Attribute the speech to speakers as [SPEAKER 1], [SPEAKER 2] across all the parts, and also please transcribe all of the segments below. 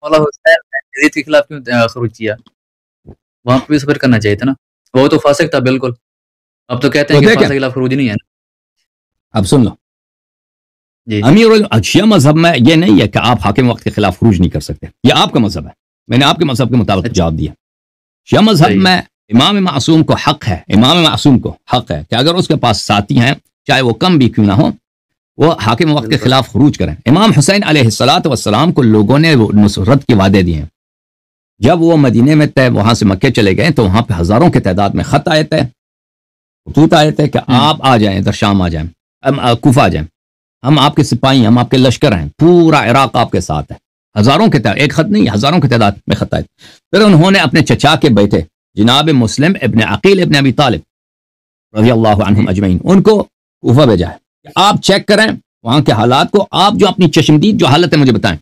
[SPEAKER 1] مولا حسین نے یزید کے خلاف کیوں خروج کیا؟ وہاں پہ بھی صبر کرنا چاہیے تھا نا، وہ تو فاسق تھا بالکل. اب تو کہتے ہیں کہ فاسق کے خلاف خروج نہیں ہے.
[SPEAKER 2] اب سن لو
[SPEAKER 1] جی
[SPEAKER 2] امیر شیعہ مذہب میں یہ نہیں ہے کہ آپ حاکم وقت کے خلاف خروج نہیں کر سکتے، یہ آپ کا مذہب ہے. میں نے آپ کے مذہب کے مطابق جواب دیا. شیعہ مذہب میں امام معصوم کو حق ہے، امام معصوم کو حق ہے کہ اگر اس کے پاس ساتھی ہیں چاہے وہ کم بھی کیوں نہ ہو، وہ حاکم وقت کے خلاف خروج کریں. امام حسین علیہ السلام کو لوگوں نے نصرت کے وعدے دیے ہیں. جب وہ مدینے میں تھے، وہاں سے مکے چلے گئے، تو وہاں پہ ہزاروں کے تعداد میں خط آئے تھے، خطوط آئے تھے کہ آپ آ جائیں، ادھر شام آ جائیں، کوفہ آ جائیں، ہم آپ کے سپاہی، ہم آپ کے لشکر ہیں، پورا عراق آپ کے ساتھ ہے. ہزاروں کے تعداد، ایک خط نہیں، ہزاروں کے تعداد میں خط آئے. پھر انہوں نے اپنے چچا کے بیٹے جناب مسلم ابن عقیل ابن ابی طالب رضی اللہ عنہم اجمعین، ان کو کوفہ بھیجا ہے کہ آپ چیک کریں وہاں کے حالات کو، آپ جو اپنی چشمدید جو حالت ہے مجھے بتائیں.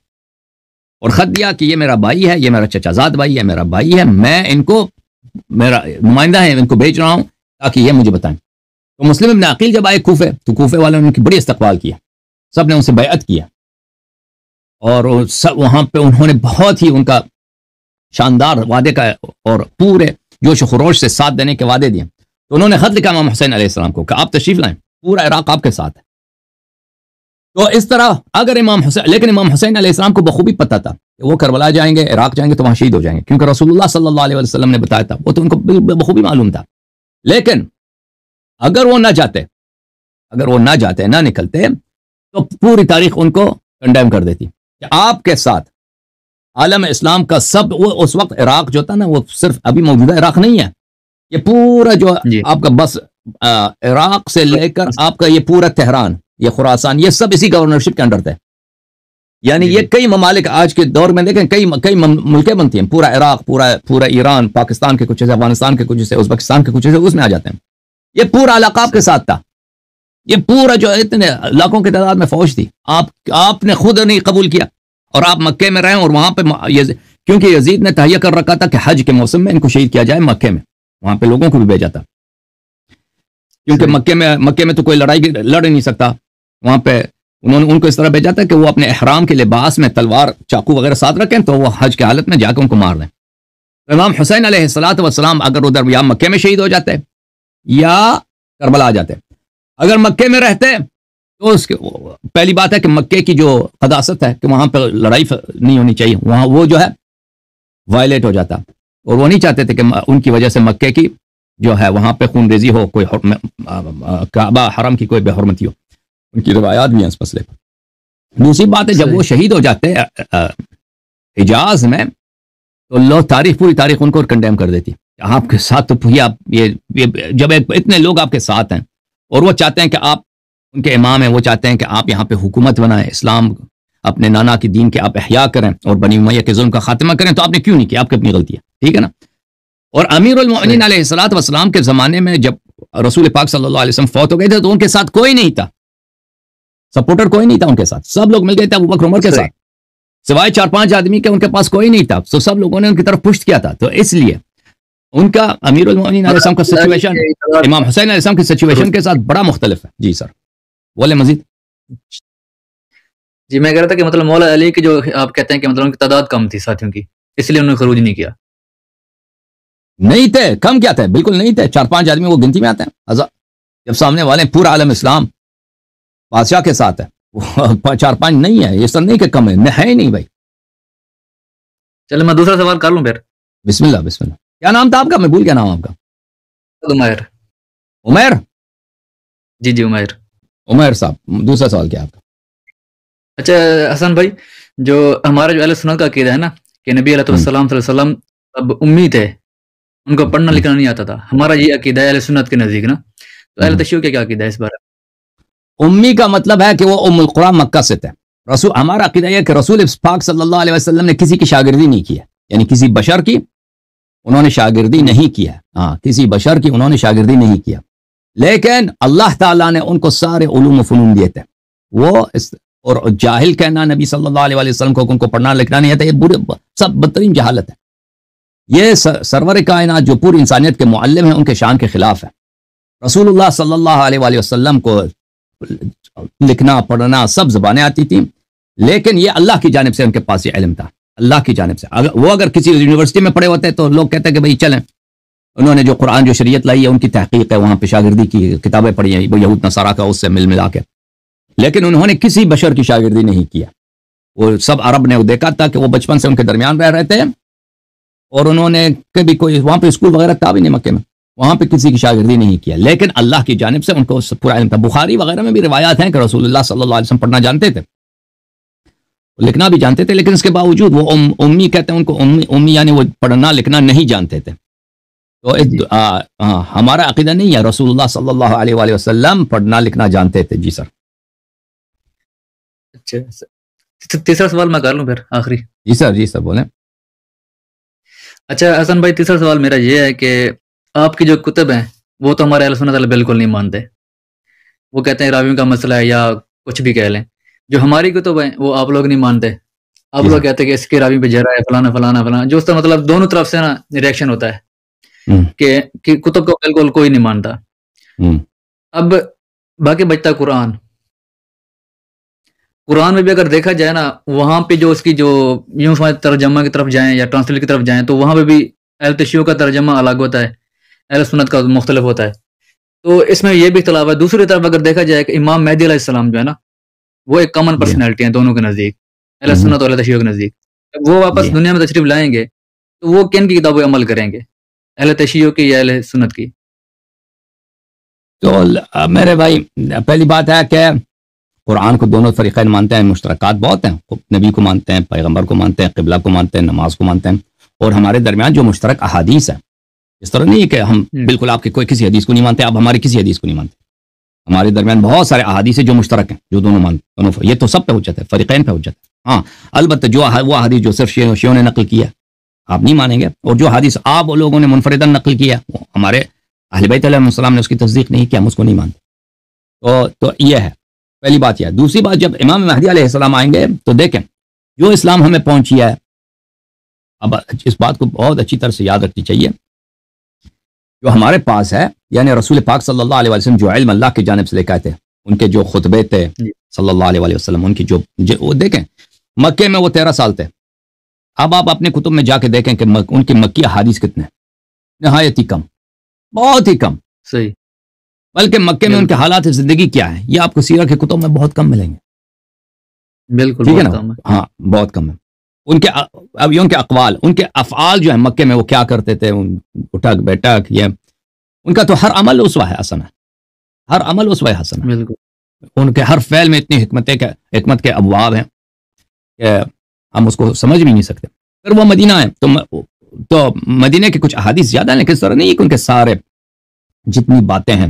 [SPEAKER 2] اور خط دیا کہ یہ میرا بھائی ہے، یہ میرا چچا زاد بھائی ہے، میرا بھائی ہے، میں ان کو، میرا نمائندہ ہے، ان کو بھیج رہا ہوں تاکہ یہ مجھے بتائیں. تو مسلم ابن عقیل جب آئے کوفے، تو کوفے والوں نے ان کی بڑی استقبال کیا، سب نے ان سے بیعت کیا، اور وہاں پہ انہوں نے بہت ہی ان کا شاندار وعدے کا اور پورے جوش و خروش سے ساتھ دینے کے وعدے دیے. تو انہوں نے خط لکھا امام حسین علیہ السلام کو کہ آپ تشریف لائیں، پورا عراق آپ کے ساتھ ہے. تو اس طرح اگر امام حسین، لیکن امام حسین علیہ السلام کو بخوبی پتہ تھا کہ وہ کربلا جائیں گے، عراق جائیں گے تو وہاں شہید ہو جائیں گے، کیونکہ رسول اللہ صلی اللہ علیہ وسلم نے بتایا تھا، وہ تو ان کو بخوبی معلوم تھا. لیکن اگر وہ نہ جاتے نہ نکلتے تو پوری تاریخ ان کو کنڈیم کر دیتی کہ آپ کے ساتھ عالم اسلام کا سب، وہ اس وقت عراق جو تھا نا، وہ صرف ابھی موجودہ عراق نہیں ہے، یہ پورا جو آپ کا بس عراق سے لے کر آپ کا یہ پورا تہران، یہ خراسان، یہ سب اسی گورنرشپ کے انڈر تھے. یعنی یہ کئی ممالک آج کے دور میں دیکھیں، کئی ملکیں بنتی ہیں، پورا عراق، پورا ایران، پاکستان کے کچھ حصے، افغانستان کے کچھ حصے، ازبکستان کے کچھ حصے اس میں آ جاتے ہیں. یہ پورا علاقہ آپ کے ساتھ تھا، یہ پورا جو اتنے لاکھوں کی تعداد میں فوج تھی، آپ نے خود نہیں قبول کیا، اور آپ مکے میں رہیں، اور وہاں پہ کیونکہ یزید نے تہیہ کر رکھا تھا کہ حج کے موسم میں ان کو شہید کیا جائے مکے میں، وہاں پہ لوگوں کو بھی بھیجا تھا، کیونکہ مکے میں تو کوئی لڑائی لڑ نہیں سکتا. وہاں پہ انہوں نے ان کو اس طرح بھیجا تھا کہ وہ اپنے احرام کے لباس میں تلوار چاقو وغیرہ ساتھ رکھیں، تو وہ حج کی حالت میں جا کے ان کو مار دیں. امام حسین علیہ السلام اگر ادھر یا مکے میں شہید ہو جاتے یا کربلا آ جاتے. اگر مکے میں رہتے تو اس کے پہلی بات ہے کہ مکے کی جو قداست ہے کہ وہاں پہ لڑائی نہیں ہونی چاہیے، وہاں وہ جو ہے وائلیٹ ہو جاتا، اور وہ نہیں چاہتے تھے کہ ان کی وجہ سے مکے کی جو ہے وہاں پہ خون ریزی ہو، کوئی کعبہ حرم کی کوئی بے حرمتی ہو. ان کی روایات بھی ہیں اس مسئلے پر. دوسری بات ہے جب وہ شہید ہو جاتے حجاز میں، تو پوری تاریخ ان کو کنڈیم کر دیتی. آپ کے ساتھ تو جب اتنے لوگ آپ کے ساتھ ہیں اور وہ چاہتے ہیں کہ آپ ان کے امام ہیں، وہ چاہتے ہیں کہ آپ یہاں پہ حکومت بنائیں، اسلام اپنے نانا کی دین کے آپ احیاء کریں اور بنی امیہ کے ظلم کا خاتمہ کریں، تو آپ نے کیوں نہیں کیا؟ آپ کی اپنی غلطی ہے، ٹھیک ہے نا. اور امیر المؤمنین علیہ السلام کے زمانے میں جب رسول پاک صلی اللہ علیہ وسلم فوت ہو گئے تھے، تو ان کے ساتھ کوئی نہیں تھا، سپورٹر کوئی نہیں تھا ان کے ساتھ، سب لوگ مل گئے تھے ابوبکر عمر کے ساتھ، سوائے 4-5 آدمی کے ان کے پاس کوئی نہیں تھا. تو سب لوگوں نے ان کی طرف پشت کیا تھا. تو اس لیے ان کا امیر المؤمنین علیہ السلام کا سچویشن امام حسین علیہ السلام کی سچویشن کے ساتھ بڑا مختلف ہے. جی سر بولے مزید.
[SPEAKER 1] جی میں کہہ رہا تھا کہ مطلب مولا علی کی جو آپ کہتے ہیں کہ مطلب ان کی تعداد کم تھی ساتھیوں کی، اس لیے انہوں نے خروج نہیں کیا.
[SPEAKER 2] نہیں تھے، کم کیا تھے، بالکل نہیں تھے. 4-5 آدمی وہ گنتی میں آتے ہیں. جب سامنے والے پورا عالم اسلام بادشاہ کے ساتھ ہے، 4-5 نہیں ہے، یہ سر نہیں کہ کم ہے ہی نہیں بھائی.
[SPEAKER 1] چلے میں دوسرا سوال کر لوں پھر.
[SPEAKER 2] بسم اللہ بسم اللہ. کیا نام تھا آپ کا؟ میں بھول گیا نام آپ کا. عمیر.
[SPEAKER 1] جی
[SPEAKER 2] عمیر صاحب، دوسرا سوال کیا آپ کا؟
[SPEAKER 1] اچھا حسن بھائی، جو ہمارا جو اہل سنت کا عقیدہ ہے نا کہ نبی علیہ السلام صلی اللہ علیہ وسلم اب امی تھے، ان کو پڑھنا لکھنا نہیں آتا تھا، ہمارا یہ عقیدہ ہے اہل سنت کے نزدیک نا. تو اہل تشیع کا کیا عقیدہ ہے اس بارے میں؟
[SPEAKER 2] امی کا مطلب ہے کہ وہ ام القری مکہ سے تھے. ہمارا عقیدہ یہ کہ رسول پاک صلی اللہ علیہ وسلم نے کسی کی شاگردی نہیں کی ہے، یعنی کسی بشر کی انہوں نے شاگردی نہیں کیا. ہاں، کسی بشر کی انہوں نے شاگردی نہیں کیا، لیکن اللہ تعالیٰ نے ان کو سارے علوم و فنون دیے تھے. اور جاہل کہنا نبی صلی اللہ علیہ وسلم کو ان کو پڑھنا لکھنا نہیں آتا، یہ سب بدترین جہالت ہے. یہ سرور کائنات جو پوری انسانیت کے معلم ہیں ان کے شان کے خلاف ہے. رسول اللہ صلی اللہ علیہ وسلم کو لکھنا پڑھنا سب زبانیں آتی تھیں، لیکن یہ اللہ کی جانب سے ان کے پاس یہ علم تھا. اللہ کی جانب سے. اگر کسی یونیورسٹی میں پڑھے ہوتے تو لوگ کہتے ہیں کہ بھائی چلیں, انہوں نے جو قرآن جو شریعت لائی ہے ان کی تحقیق ہے, وہاں پہ شاگردی کی کتابیں پڑھی ہیں وہ یہود نصارہ کا, اس سے مل ملا کے, لیکن انہوں نے کسی بشر کی شاگردی نہیں کیا. وہ سب عرب نے دیکھا تھا کہ وہ بچپن سے ان کے درمیان رہ رہے تھے, اور انہوں نے کبھی کوئی وہاں پہ اسکول وغیرہ تھا بھی نہیں مکے میں, وہاں پہ کسی کی شاگردی نہیں کیا, لیکن اللہ کی جانب سے ان کو پورا علم تھا. بخاری وغیرہ میں بھی روایات ہیں کہ رسول اللہ صلی اللہ علیہ وسلم پڑھنا جانتے تھے, لکھنا بھی جانتے تھے, لیکن اس کے باوجود وہ امی کہتے ہیں ان کو, امی یعنی وہ پڑھنا لکھنا نہیں جانتے تھے. تو ہمارا عقیدہ نہیں ہے, رسول اللہ صلی اللہ علیہ وآلہ وسلم پڑھنا لکھنا جانتے تھے. جی سر.
[SPEAKER 1] اچھا, تیسرا سوال میں کر لوں پھر آخری.
[SPEAKER 2] جی سر, جی سر بولیں.
[SPEAKER 1] اچھا حسن بھائی, تیسرا سوال میرا یہ ہے کہ آپ کی جو کتب ہیں وہ تو ہمارے اہل سنت والے بالکل نہیں مانتے. وہ کہتے ہیں راویوں کا مسئلہ ہے یا کچھ بھی کہہ لیں. جو ہماری کتب ہیں وہ آپ لوگ نہیں مانتے. آپ لوگ کہتے ہیں کہ اس کے راوی پہ جرا ہے, فلانا فلانا فلانا, جو اس کا مطلب دونوں طرف سے نا ریئیکشن ہوتا ہے کہ کتب کو بالکل کوئی نہیں مانتا. اب باقی بچتا قرآن. قرآن میں بھی اگر دیکھا جائے نا, وہاں پہ جو اس کی جو یوں ترجمہ کی طرف جائیں یا ٹرانسلیٹ کی طرف جائیں تو وہاں پہ بھی اہل تشیع کا ترجمہ الگ ہوتا ہے, اہل سنت کا مختلف ہوتا ہے. تو اس میں یہ بھی اختلاف ہے. دوسری طرف اگر دیکھا جائے کہ امام مہدی علیہ السلام جو ہے نا, وہ ایک کامن پرسنالٹی ہیں دونوں کے نزدیک, اہل سنت اور اہل تشیع کے نزدیک. جب وہ واپس دنیا میں تشریف لائیں گے تو وہ کن کی کتابوں عمل کریں گے, اہل تشیع کی یا اہل سنت کی؟
[SPEAKER 2] تو میرے بھائی پہلی بات ہے کہ قرآن کو دونوں فریقین مانتے ہیں, مشترکات بہت ہیں, نبی کو مانتے ہیں, پیغمبر کو مانتے ہیں, قبلہ کو مانتے ہیں, نماز کو مانتے ہیں, اور ہمارے درمیان جو مشترک احادیث ہیں, اس طرح نہیں ہے کہ ہم بالکل آپ کے کوئی کسی حدیث کو نہیں مانتے, آپ ہماری کسی حدیث کو نہیں مانتے. ہمارے درمیان بہت سارے احادیث ہیں جو مشترک ہیں, جو دونوں مانتے, دونوں یہ تو سب پہ حجت ہے, فریقین پہ حجت ہے. ہاں البتہ جو وہ حدیث جو صرف شیعوں نے نقل کیا آپ نہیں مانیں گے, اور جو حدیث آپ لوگوں نے منفرداً نقل کیا ہمارے اہل بیت علیہ السلام نے اس کی تصدیق نہیں کیا, ہم اس کو نہیں مانتے. تو یہ ہے پہلی بات. یہ ہے. دوسری بات, جب امام مہدی علیہ السلام آئیں گے تو دیکھیں جو اسلام ہمیں پہنچی ہے, اب اس بات کو بہت اچھی طرح سے یاد رکھنی چاہیے, جو ہمارے پاس ہے یعنی رسول پاک صلی اللہ علیہ وسلم جو علم اللہ کی جانب سے لے کے آئے تھے, ان کے جو خطبے تھے صلی اللہ علیہ وسلم, ان کی جو وہ دیکھیں مکے میں وہ 13 سال تھے. اب آپ اپنے کتب میں جا کے دیکھیں کہ ان کی مکی احادیث کتنے, نہایت ہی کم, بہت ہی کم.
[SPEAKER 1] صحیح.
[SPEAKER 2] بلکہ مکے میں ان کے حالات زندگی کیا ہے یہ آپ کو سیرہ کے کتب میں بہت کم ملیں گے.
[SPEAKER 1] بالکل
[SPEAKER 2] ٹھیک ہے نا, ہاں بہت کم ہے. ان کے اب ان کے اقوال, ان کے افعال جو ہیں مکے میں وہ کیا کرتے تھے, اٹھک بیٹھک, یہ ان کا تو ہر عمل اسوہ ہے حسن ہے, ہر عمل اسوہ حسن ہے. بالکل. ان کے ہر فعل میں اتنی حکمت کے ابواب ہیں کہ ہم اس کو سمجھ بھی نہیں سکتے. پھر وہ مدینہ ہے تو مدینہ کے کچھ احادیث زیادہ ہیں, لیکن اس طرح نہیں ہے کہ ان کے سارے جتنی باتیں ہیں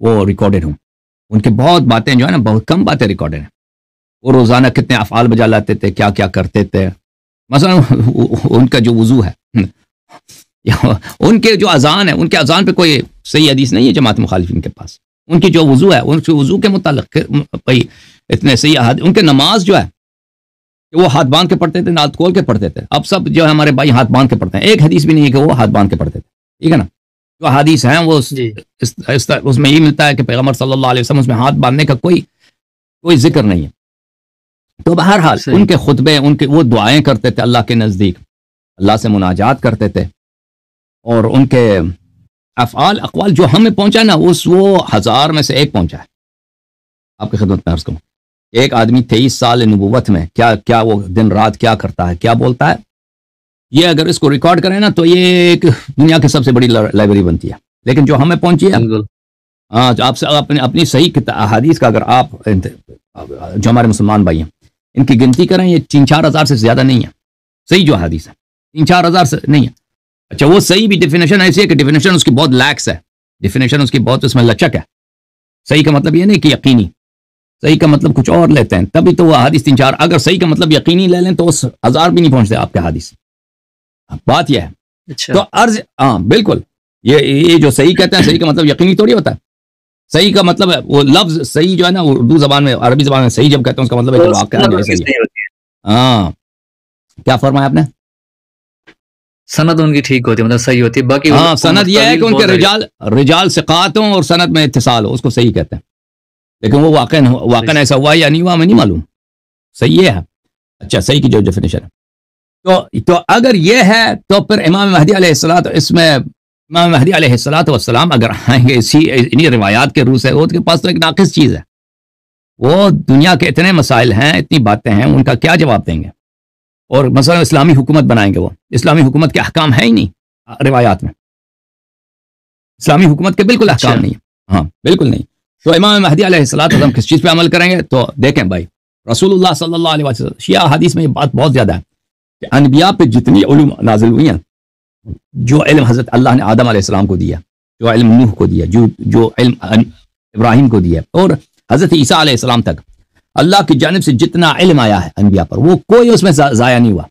[SPEAKER 2] وہ ریکارڈڈ ہوں. ان کے بہت باتیں جو ہے نا, بہت کم باتیں ریکارڈڈ ہیں. وہ روزانہ کتنے افعال بجا لاتے تھے, کیا کیا کرتے تھے. مثلا ان کا جو وضو ہے, ان کے جو اذان ہے, ان کے اذان پہ کوئی صحیح حدیث نہیں ہے جماعت مخالفین کے پاس. ان کی جو وضو ہے, ان کے وضو کے متعلق بھائی اتنے صحیح احادیث. ان کے نماز جو ہے کہ وہ ہاتھ باندھ کے پڑھتے تھے, نعت کھول کے پڑھتے تھے. اب سب جو ہے ہمارے بھائی ہاتھ باندھ کے پڑھتے ہیں, ایک حدیث بھی نہیں ہے کہ وہ ہاتھ باندھ کے پڑھتے تھے. ٹھیک ہے نا, جو حدیث ہیں وہ اس میں یہ ملتا ہے کہ پیغمبر صلی اللہ علیہ وسلم اس میں ہاتھ باندھنے کا کوئی ذکر نہیں ہے. تو بہرحال ان کے خطبے, ان کے وہ دعائیں کرتے تھے اللہ کے نزدیک, اللہ سے مناجات کرتے تھے, اور ان کے افعال اقوال جو ہمیں پہنچا نا وہ 1000 میں سے ایک پہنچا ہے. آپ کی خدمت میں عرض کروں, ایک آدمی 23 سال نبوت میں کیا وہ دن رات کیا کرتا ہے, کیا بولتا ہے, یہ اگر اس کو ریکارڈ کریں نا تو یہ ایک دنیا کی سب سے بڑی لائبریری بنتی ہے. لیکن جو ہمیں پہنچی ہے, ہاں آپ سے اپنی صحیح احادیث کا اگر آپ جو ہمارے مسلمان بھائی ہیں ان کی گنتی کریں, یہ 3-4 ہزار سے زیادہ نہیں ہے. صحیح جو حدیث ہے 3-4 ہزار سے نہیں ہے. اچھا وہ صحیح بھی ڈیفینیشن ایسی ہے کہ ڈیفینیشن اس کی بہت لیکس ہے, ڈیفینیشن اس کی بہت اس میں لچک ہے. صحیح کا مطلب یہ نہیں کہ یقینی, صحیح کا مطلب کچھ اور لیتے ہیں, تبھی تو وہ حدیث 3-4. اگر صحیح کا مطلب یقینی لے لیں تو اس 1000 بھی نہیں پہنچتے آپ کے حدیث. بات یہ ہے. تو عرض, ہاں بالکل, یہ جو صحیح کہتے ہیں صحیح کا مطلب یقینی تھوڑی ہوتا ہے. صحیح کا مطلب ہے وہ لفظ صحیح جو ہے نا, اردو زبان میں, عربی زبان میں صحیح جب کہتے ہیں اس کا مطلب ہے کہ واقعہ صحیح ہے. ہاں کیا فرمایا آپ نے,
[SPEAKER 1] سند ان کی ٹھیک ہوتی ہے, مطلب صحیح ہوتی ہے. باقی
[SPEAKER 2] ہاں سند یہ ہے کہ ان کے رجال ثقات ہوں اور سند میں اتصال ہو, اس کو صحیح کہتے ہیں. لیکن وہ واقعا ایسا ہوا یا نہیں ہوا ہمیں نہیں معلوم. صحیح ہے. اچھا صحیح کی جو ڈیفینیشن ہے, تو اگر یہ ہے تو پھر امام مہدی علیہ السلام، اس میں امام مہدی علیہ السلام اگر آئیں گے انہی روایات کے روح سے، وہ کے پاس تو ایک ناقص چیز ہے، وہ دنیا کے اتنے مسائل ہیں، اتنی باتیں ہیں، ان کا کیا جواب دیں گے؟ اور مثلا اسلامی حکومت بنائیں گے، وہ اسلامی حکومت کے احکام ہیں ہی نہیں روایات میں، اسلامی حکومت کے بالکل احکام نہیں، ہاں بالکل نہیں۔ تو امام مہدی علیہ السلام کس چیز پہ عمل کریں گے؟ تو دیکھیں بھائی، رسول اللہ صلی اللہ علیہ وسلم، شیعہ حدیث میں یہ بات بہت زیادہ ہے کہ انبیاء پہ جتنی علوم نازل ہوئی ہیں، جو علم حضرت اللہ نے آدم علیہ السلام کو دیا، جو علم نوح کو دیا، جو علم ابراہیم کو دیا، اور حضرت عیسیٰ علیہ السلام تک اللہ کی جانب سے جتنا علم آیا ہے انبیاء پر، وہ کوئی اس میں ضائع نہیں ہوا،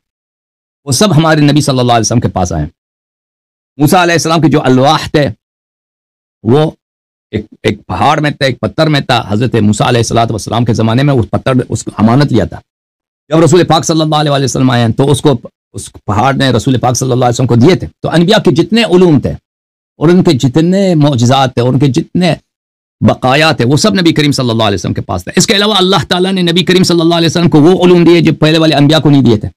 [SPEAKER 2] وہ سب ہمارے نبی صلی اللہ علیہ وسلم کے پاس آئے ہیں۔ موسیٰ علیہ السلام کے جو الواح تھے وہ ایک پہاڑ میں تھا، ایک پتھر میں تھا۔ حضرت موسیٰ علیہ السلام کے زمانے میں اس پتھر اس کو امانت لیا تھا، جب رسول پاک صلی اللہ علیہ وسلم آئے ہیں تو اس پہاڑ نے رسول پاک صلی اللہ علیہ وسلم کو دیے تھے۔ تو انبیاء کے جتنے علوم تھے اور ان کے جتنے معجزات تھے اور ان کے جتنے بقایا تھے، وہ سب نبی کریم صلی اللہ علیہ وسلم کے پاس تھے۔ اس کے علاوہ اللہ تعالیٰ نے نبی کریم صلی اللہ علیہ وسلم کو وہ علوم دیے جو پہلے والے انبیاء کو نہیں دیے تھے،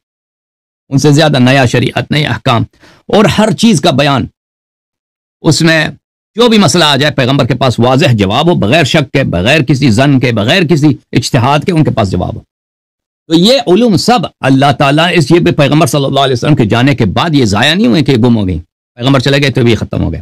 [SPEAKER 2] ان سے زیادہ نیا شریعت، نئے احکام، اور ہر چیز کا بیان، اس میں جو بھی مسئلہ آ جائے پیغمبر کے پاس واضح جواب ہو، بغیر شک کے، بغیر کسی ظن کے، بغیر کسی اجتہاد کے ان کے پاس جواب ہو۔ تو یہ علوم سب اللہ تعالیٰ اس یہ پیغمبر صلی اللہ علیہ وسلم کے جانے کے بعد یہ ضائع نہیں ہوئے کہ گم ہو گئی، پیغمبر چلے گئے تو بھی ختم ہو گئے،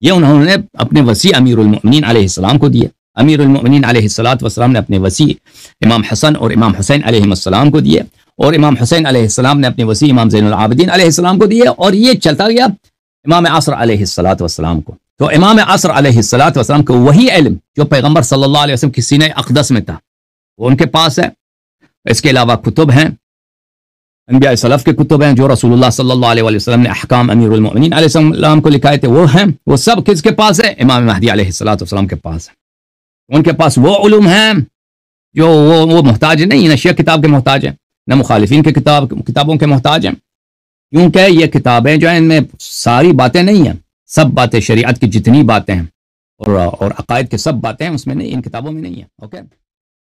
[SPEAKER 2] یہ انہوں نے اپنے وسیع امیر المؤمنین علیہ السلام کو دیے۔ امیر المؤمنین علیہ السلام نے اپنے وسیع امام حسن اور امام حسین علیہ السلام کو دیے، اور امام حسین علیہ السلام نے اپنے وسیع امام زین العابدین علیہ السلام کو دیے، اور یہ چلتا گیا امام عصر علیہ السلام کو۔ تو امام عصر علیہ السلام کو وہی علم جو پیغمبر صلی اللہ علیہ وسلم کی سینہ اقدس میں تھا وہ ان کے پاس ہے۔ اس کے علاوہ کتب ہیں، انبیاء سلف کے کتب ہیں جو رسول اللہ صلی اللہ علیہ وسلم نے احکام امیر المؤمنین علیہ السلام کو لکھائے تھے، وہ ہیں، وہ سب کس کے پاس ہے؟ امام مہدی علیہ السلام کے پاس ہے۔ ان کے پاس وہ علوم ہیں جو وہ محتاج نہیں، نہ شیعہ کتاب کے محتاج ہیں، نہ مخالفین کے کتابوں کے محتاج ہیں، کیونکہ یہ کتابیں جو ہیں ان میں ساری باتیں نہیں ہیں، سب باتیں شریعت کی جتنی باتیں ہیں اور عقائد کے سب باتیں ہیں اس میں نہیں، ان کتابوں میں نہیں ہیں۔ اوکے۔